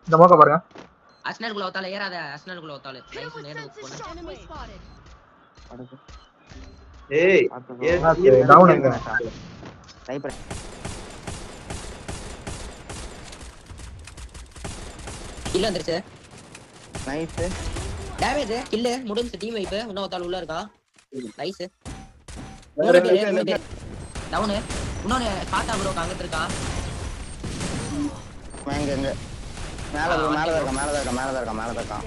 இந்த மோக்க பாருங்க. அஸ்னல் குள்ள ஒத்தால ஏறாத. அஸ்னல் குள்ள ஒத்தால நைஸ் நேடு போடு. ஏய் டவுன் எங்க? ஸ்னைப்பர் கில் வந்துருச்சு. நைஸ் டேமேஜ் கில் முடிஞ்சு. டீம் வைப் இன்னும் ஒத்தால உள்ள இருக்கா. நைஸ். டவுன். இன்னொன்னு பாத்தா ப்ரோ அங்க இருக்கா. எங்க எங்க மேல இருக்கா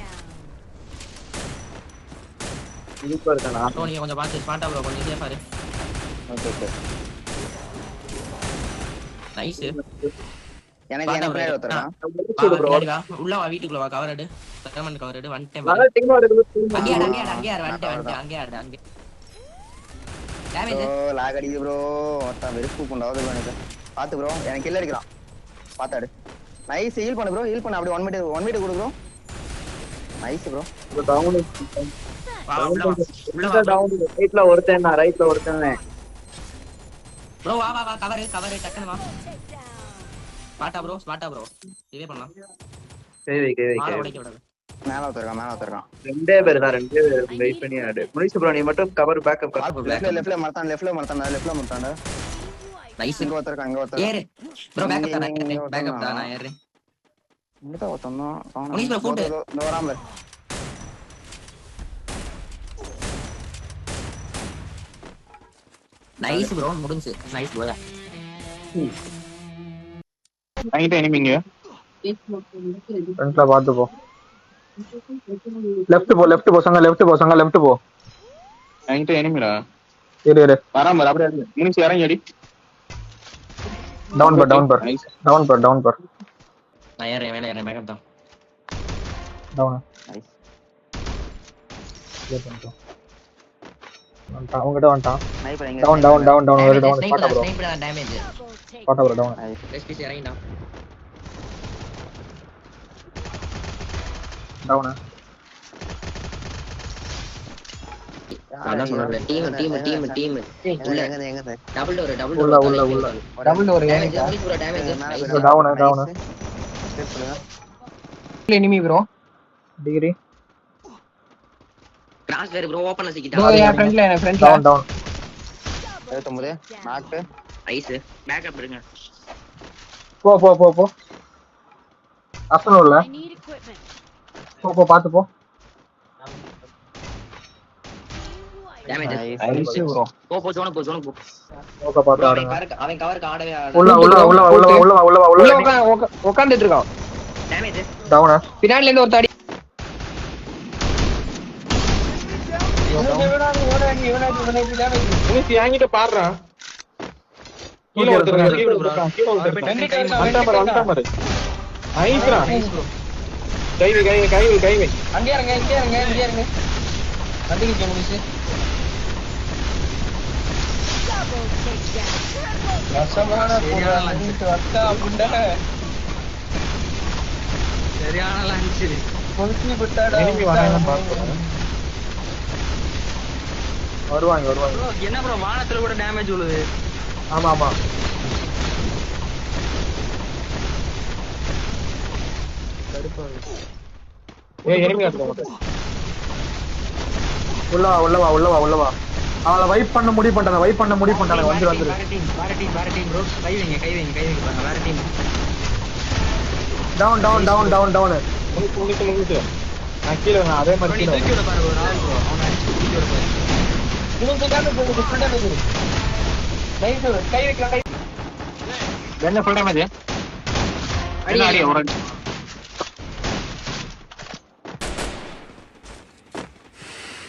இதுக்கு இருக்கானா ப்ரோ நீங்க கொஞ்சம் பாத்து ஸ்மார்ட்டா ப்ரோ கொஞ்சம் சேஃபா இரு. Okay nice. எனக்கு பின்னாடி ஒருத்தறான் உள்ள வா வீட்டுக்குள்ள வா. கவர் எடு. செகண்ட் கவர் எடு. ஒன் டைம் நான் டீம் வருது. அங்கே ஆடு. டேமேஜ் ப்ரோ லாக் அடிக்குது ப்ரோ. ஒருத்தன் வெறுப்பு கொண்டாவது எனக்கு பாத்து ப்ரோ. எனக்கு கில் அடிக்கிறான் பாத்தாடு. நைஸ். ஹீல் பண்ணு ப்ரோ. ஹீல் பண்ணு. அப்படியே 1 மினிட் கொடு ப்ரோ. Nice bro. டவுன் உள்ள வா டவுன் ரைட்ல ஒருத்தன் ப்ரோ. வா கவர் டக்குனு வா. ஸ்மார்ட்டா ப்ரோ இதே பண்ணலாம். மாலை உடைக்க விடாத. மேல ஒருத்தறான் ரெண்டே பேர் வெயிட் பண்ணி ஆடு. முனிஷ் ப்ரோ நீ மட்டும் கவர் பேக்கப் லெஃப்ட்ல மறத்தான்டா. நைஸ். இங்க ஒருத்தறான் ஏறு ப்ரோ. பேக்கப் தான் நான் ஏறேன். இங்க தான் ஒருத்தனோ முனிஷ் ப்ரோ ஃபுட் நோராம நைஸ் ப்ரோ முடிஞ்சு. Nice bro. நைட் எனிமிங்க ஃப்ரண்ட்ல பாத்து போ. லெஃப்ட் போ சங்க லெஃப்ட் போ. நைட் எனிமிடா. இரு வராம அப்படியே முனிஷ் இறங்கி அடி. டவுன் பர். நான் ஏறேன் பேக்கப் தான். டவுன். நைஸ். அவங்ககிட்ட வந்துட்டான். ஸ்னைப்பர் எங்க டவுன் ஒரு டவுன். ஸ்னைப்பர் தான் டேமேஜ். பாட்டா ப்ரோ டவுன். ரெஸ்ட் பீஸ் இறங்கிடா. டவுன். அதான் சொல்றேன் டீம் உள்ள எங்க டபுள் டோர் டபுள் ஒரு damage. Munish bro damage. Down. Enemy bro. Degree cross வேர் ப்ரோ ஓபன்ல ப்ரோ சிக்கிட்டா. என் ஃப்ரண்ட்ல டவுன். 79 நாக். நைஸ். பேக்கப் இருங்க. போ. அசனோல போ பாத்து போ. டேமேஜ். Nice bro. போ ஜோன் போ. ஓகே பாத்து ஆடுங்க. அவன் கவருக்கு ஆடவே உள்ள உட்கார்ந்துட்டு இருக்கான். டேமேஜ். டவுன். பின்னாடில இருந்து ஒரு தாடி. இவனாடி வாங்கிட்டு பாடுறா. கீழ ஒருத்தர் ஐஸ்ரா. கைவி அங்கே இருங்க. வந்துங்க முடிச்சு. சரியான லஞ்ச். வருவாங்க. என்ன ப்ரோ வானத்துல கூட டேமேஜ் விழுது. ஆமா. உள்ள வா. அவளை வைப் பண்ண முடிவு பண்ணிட்டாங்க. வந்து வேற டீம் ப்ரோ. கை வைங்க பாருங்க. வேற டீம். டவுன். முடிச்சு. நான் கீழ அதே மாதிரி கீழ தூக்கி விட பாருங்க ஒரு ஆள் ப்ரோ. அவனை அடிச்சு தூக்கி விட பாருங்க. கை வைக்கலாம். என்ன ஃபுல் டேமேஜ். அடி ஒரு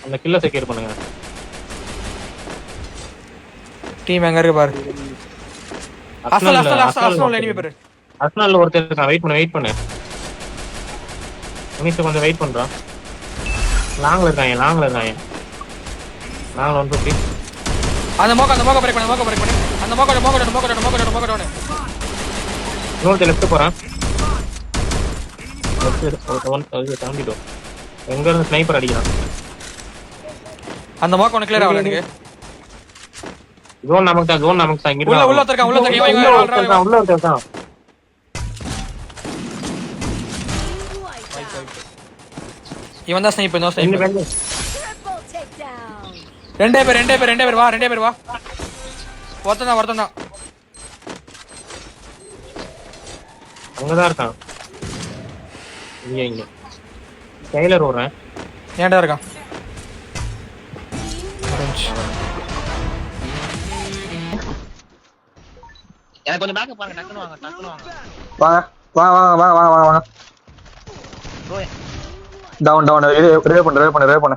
அந்த கில்ல செக்யூர் பண்ணுங்க. டீம் எங்க இருக்கு பாரு. அசல் எனிமி பாரு. அசல்ல ஒருத்தர் இருக்கான். வெயிட் பண்ணு. முனிஷ் கொஞ்சம் வெயிட் பண்றான். லாங்ல இருக்காங்க. லாங்ல 150. அந்த மோக்க பிரேக் பண்ணு. அந்த மோக்க டவுன். இன்னொரு லெஃப்ட் போறான். தாண்டிட்டோம். எங்க இருந்து ஸ்னைப்பர் அடிக்கிறான். அந்த மோக்க ஒன்னு கிளியர் ஆகல எனக்கு. ஜோன் நமக்கு தான். இங்க உள்ள ஒருத்தர் இருக்கான். இவன் தான் ஸ்னைப்பர், நோ ரெண்டு ஸ்னைப்பர். பேரு. ரெண்டே பேர் வா, ரெண்டே பேர் வா. ஒருத்தன் தான். அங்கதான் இருக்கான். இங்க டெய்லர் ஓடுறேன். ஏன்டா இருக்கான்? முடிஞ்சு. எனக்கு கொஞ்சம் பேக்கப் பாருங்க. டக்குனு வாங்க. வாங்க. டவுன் ரிவே பண்ணு